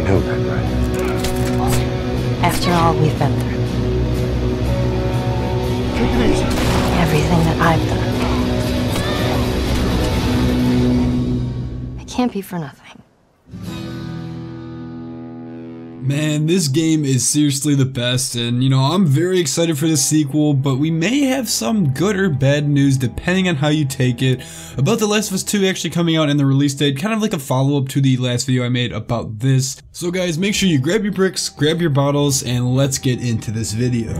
know that, right? After all we've been through. Take it easy. Everything that I've done. It can't be for nothing. Man, this game is seriously the best, and you know, I'm very excited for the sequel, but we may have some good or bad news depending on how you take it about The Last of Us 2 actually coming out and the release date, kind of like a follow-up to the last video I made about this. So guys, make sure you grab your bricks, grab your bottles, and let's get into this video.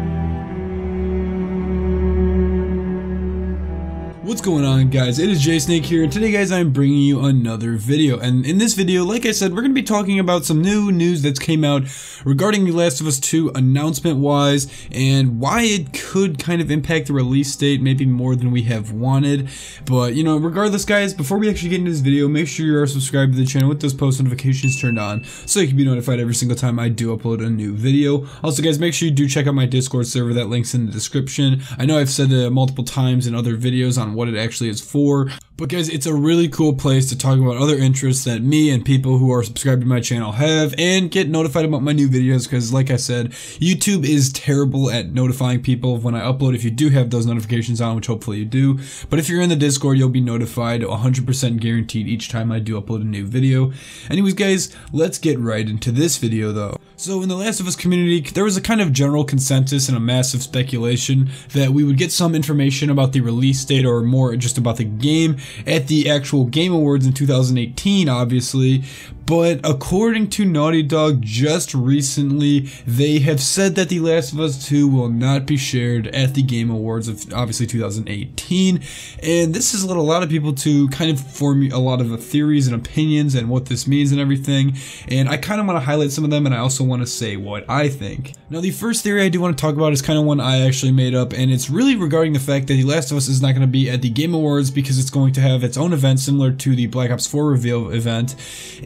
What's going on, guys? It is JSnake here, and today guys I'm bringing you another video, and in this video, like I said, we're going to be talking about some new news that's came out regarding The Last of Us 2 announcement wise, and why it could kind of impact the release date maybe more than we have wanted. But you know, regardless guys, before we actually get into this video, make sure you are subscribed to the channel with those post notifications turned on so you can be notified every single time I do upload a new video. Also guys, make sure you do check out my Discord server, that link's in the description. I know I've said it multiple times in other videos on what it actually is for, but guys, it's a really cool place to talk about other interests that me and people who are subscribed to my channel have, and get notified about my new videos, because like I said, YouTube is terrible at notifying people when I upload if you do have those notifications on, which hopefully you do. But if you're in the Discord, you'll be notified 100% guaranteed each time I do upload a new video. Anyways guys, let's get right into this video though. So in the Last of Us community, there was a kind of general consensus and a massive speculation that we would get some information about the release date, or more just about the game, at the actual Game Awards in 2018, obviously. But according to Naughty Dog, just recently, they have said that The Last of Us 2 will not be shared at the Game Awards of obviously 2018. And this has led a lot of people to kind of form a lot of theories and opinions and what this means and everything. And I kind of want to highlight some of them, and I also want to say what I think. Now, the first theory I do want to talk about is kind of one I actually made up, and it's really regarding the fact that The Last of Us is not going to be at the Game Awards because it's going to have its own event similar to the Black Ops 4 reveal event.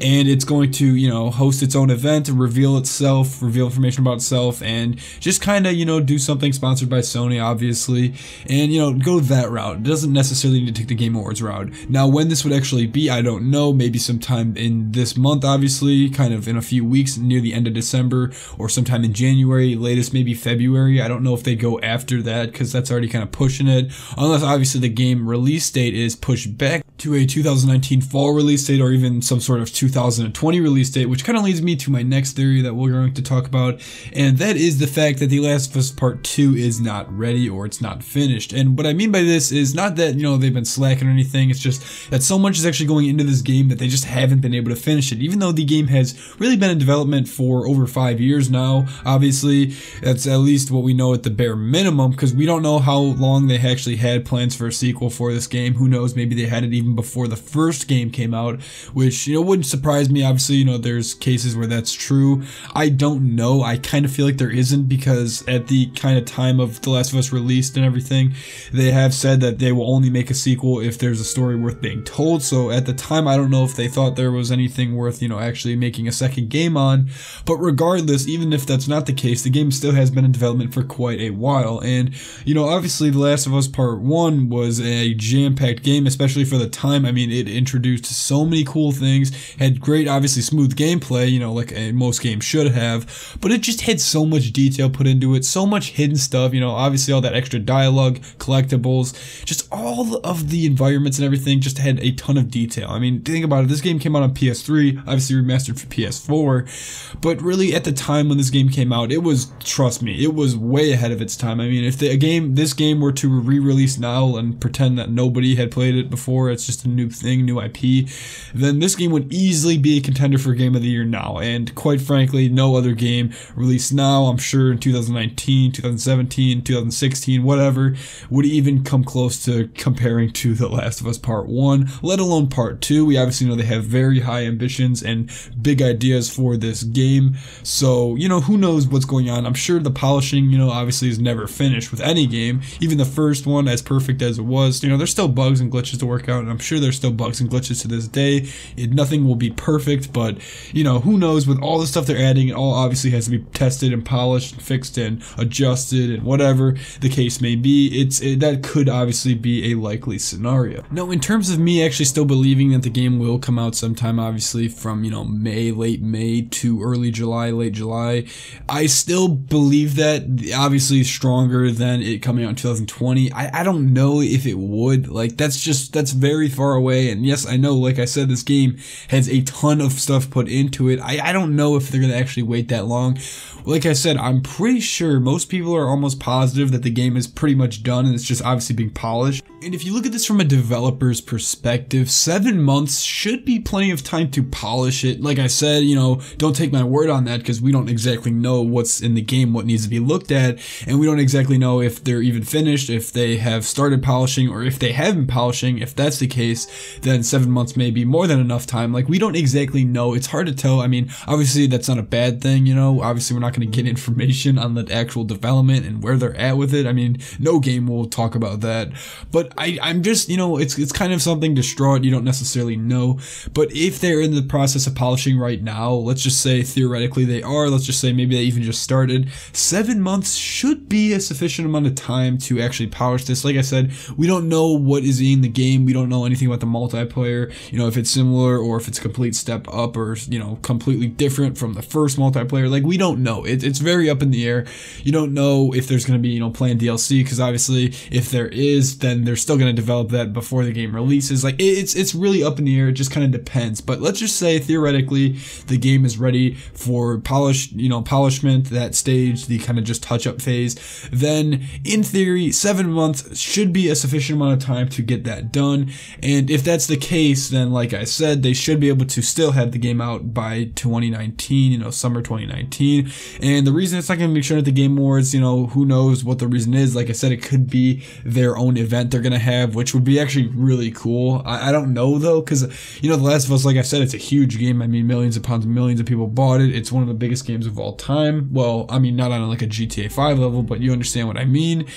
And it's going to, you know, host its own event and reveal itself, reveal information about itself, and just kind of, you know, do something sponsored by Sony, obviously, and, you know, go that route. It doesn't necessarily need to take the Game Awards route. Now, when this would actually be, I don't know, maybe sometime in this month, obviously, kind of in a few weeks, near the end of December, or sometime in January, latest maybe February. I don't know if they go after that, because that's already kind of pushing it, unless obviously the game release date is pushed back to a 2019 fall release date, or even some sort of 2020 release date, which kind of leads me to my next theory that we're going to talk about, and that is the fact that The Last of Us Part 2 is not ready, or it's not finished. And what I mean by this is not that, you know, they've been slacking or anything, it's just that so much is actually going into this game that they just haven't been able to finish it, even though the game has really been in development for over 5 years now. Obviously, that's at least what we know at the bare minimum, because we don't know how long they actually had plans for a sequel for this game. Who knows, maybe they had it even before the first game came out, which, you know, wouldn't surprise me. Obviously, you know, there's cases where that's true. I don't know. I kind of feel like there isn't, because at the kind of time of The Last of Us released and everything, they have said that they will only make a sequel if there's a story worth being told. So at the time, I don't know if they thought there was anything worth, you know, actually making a second game on. But regardless, even if that's not the case, the game still has been in development for quite a while. And, you know, obviously The Last of Us Part 1 was a jam-packed game, especially for the time. I mean, it introduced so many cool things, had great, obviously smooth gameplay, you know, like most games should have, but it just had so much detail put into it, so much hidden stuff, you know, obviously all that extra dialogue, collectibles, just all of the environments and everything just had a ton of detail. I mean, think about it, this game came out on PS3, obviously remastered for PS4, but really at the time when this game came out, it was, trust me, it was way ahead of its time. I mean, if this game were to re-release now and pretend that nobody had played it before, it's just a new thing, new IP, then this game would easily be a contender for Game of the Year now. And quite frankly, no other game released now, I'm sure in 2019, 2017, 2016, whatever, would even come close to comparing to The Last of Us Part 1, let alone Part 2. We obviously know they have very high ambitions and big ideas for this game. So, you know, who knows what's going on. I'm sure the polishing, you know, obviously is never finished with any game. Even the first one, as perfect as it was, you know, there's still bugs and glitches to work out and I'm sure there's still bugs and glitches to this day. Nothing will be perfect, but you know, who knows, with all the stuff they're adding, it all obviously has to be tested and polished and fixed and adjusted and whatever the case may be. That could obviously be a likely scenario. Now, in terms of me actually still believing that the game will come out sometime, obviously from, you know, late May to early July, late July, I still believe that, obviously stronger than it coming out in 2020. I don't know if it would, like, that's very far away. And yes, I know, like I said, this game has a ton of stuff put into it. I don't know if they're gonna actually wait that long. Like I said, I'm pretty sure most people are almost positive that the game is pretty much done and it's just obviously being polished. And if you look at this from a developer's perspective, 7 months should be plenty of time to polish it. Like I said, you know, don't take my word on that, because we don't exactly know what's in the game, what needs to be looked at, and we don't exactly know if they're even finished, if they have started polishing, or if they have been polishing. If that's the case, then 7 months may be more than enough time. Like, we don't exactly know. It's hard to tell. I mean, obviously that's not a bad thing, you know. Obviously we're not going to get information on the actual development and where they're at with it. I mean, no game will talk about that. But I'm just, you know, it's kind of something distraught. You don't necessarily know. But if they're in the process of polishing right now, let's just say theoretically they are, let's just say maybe they even just started, 7 months should be a sufficient amount of time to actually polish this. Like I said, we don't know what is in the game. We don't know anything about the multiplayer, you know, if it's similar or if it's a complete step up or, you know, completely different from the first multiplayer. Like, we don't know. It's very up in the air. You don't know if there's going to be, you know, planned DLC, because obviously if there is, then they're still going to develop that before the game releases. Like, it's really up in the air. It just kind of depends. But let's just say theoretically the game is ready for polishment, that stage, the kind of just touch up phase. Then in theory, 7 months should be a sufficient amount of time to get that done. And if that's the case, then like I said, they should be able to still have the game out by 2019, you know, summer 2019. And the reason it's not going to be shown at the Game Awards, you know, who knows what the reason is. Like I said, it could be their own event they're going to have, which would be actually really cool. I don't know though, because, you know, The Last of Us, like I said, it's a huge game. I mean, millions of pounds, millions of people bought it. It's one of the biggest games of all time. Well, I mean, not on like a GTA 5 level, but you understand what I mean.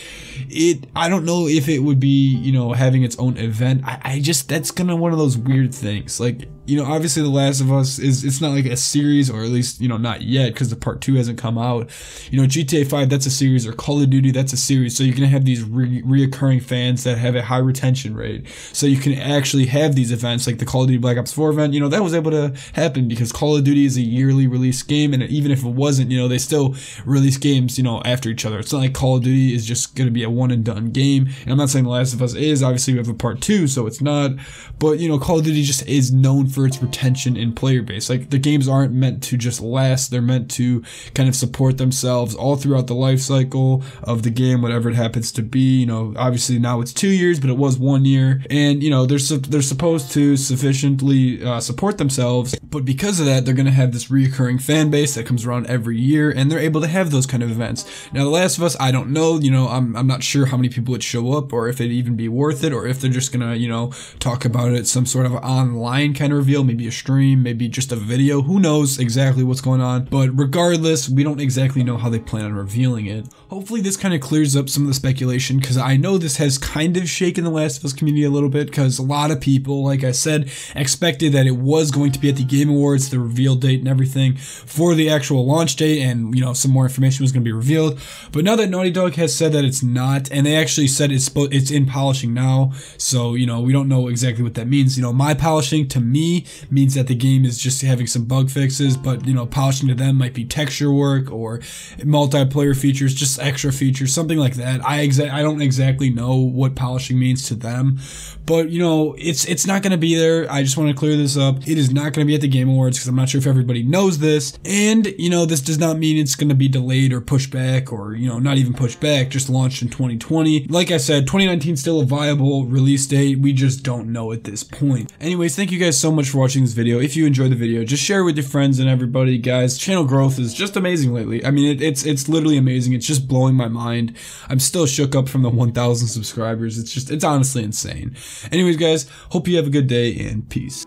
I don't know if it would be, you know, having its own event. I just, that's kind of one of those weird things. Like, you know, obviously The Last of Us it's not like a series, or at least, you know, not yet, because the part 2 hasn't come out. You know, GTA 5, that's a series, or Call of Duty, that's a series. So you're going to have these reoccurring fans that have a high retention rate. So you can actually have these events like the Call of Duty Black Ops 4 event. You know, that was able to happen because Call of Duty is a yearly release game, and even if it wasn't, you know, they still release games, you know, after each other. It's not like Call of Duty is just going to be a one and done game. And I'm not saying The Last of Us is. Obviously we have a part 2, so it's not. But, you know, Call of Duty just is known for its retention and player base. Like, the games aren't meant to just last. They're meant to kind of support themselves all throughout the life cycle of the game, whatever it happens to be. You know, obviously now it's 2 years, but it was 1 year. And, you know, they're supposed to sufficiently support themselves. But because of that, they're going to have this reoccurring fan base that comes around every year, and they're able to have those kind of events. Now, The Last of Us, I don't know. You know, I'm not sure how many people would show up, or if it'd even be worth it, or if they're just going to, you know, talk about it, some sort of online kind of reveal, maybe a stream, maybe just a video. Who knows exactly what's going on? But regardless, we don't exactly know how they plan on revealing it. Hopefully this kind of clears up some of the speculation, because I know this has kind of shaken the Last of Us community a little bit, because a lot of people, like I said, expected that it was going to be at the Game Awards, the reveal date and everything for the actual launch date, and, you know, some more information was going to be revealed. But now that Naughty Dog has said that it's not, and they actually said it's in polishing now, so, you know, we don't know exactly what that means. You know, my polishing to me means that the game is just having some bug fixes, but, you know, polishing to them might be texture work or multiplayer features, just extra features, something like that. I don't exactly know what polishing means to them, but, you know, it's not going to be there. I just want to clear this up. It is not going to be at the Game Awards, because I'm not sure if everybody knows this. And, you know, this does not mean it's going to be delayed or pushed back, or, you know, not even pushed back, just launched in 2020. Like I said, 2019 is still a viable release date. We just don't know at this point. Anyways, thank you guys so much for watching this video. If you enjoyed the video, just share it with your friends and everybody, guys. Channel growth is just amazing lately. I mean, it's literally amazing. It's just blowing my mind. I'm still shook up from the 1,000 subscribers. It's honestly insane. Anyways, guys, hope you have a good day, and peace.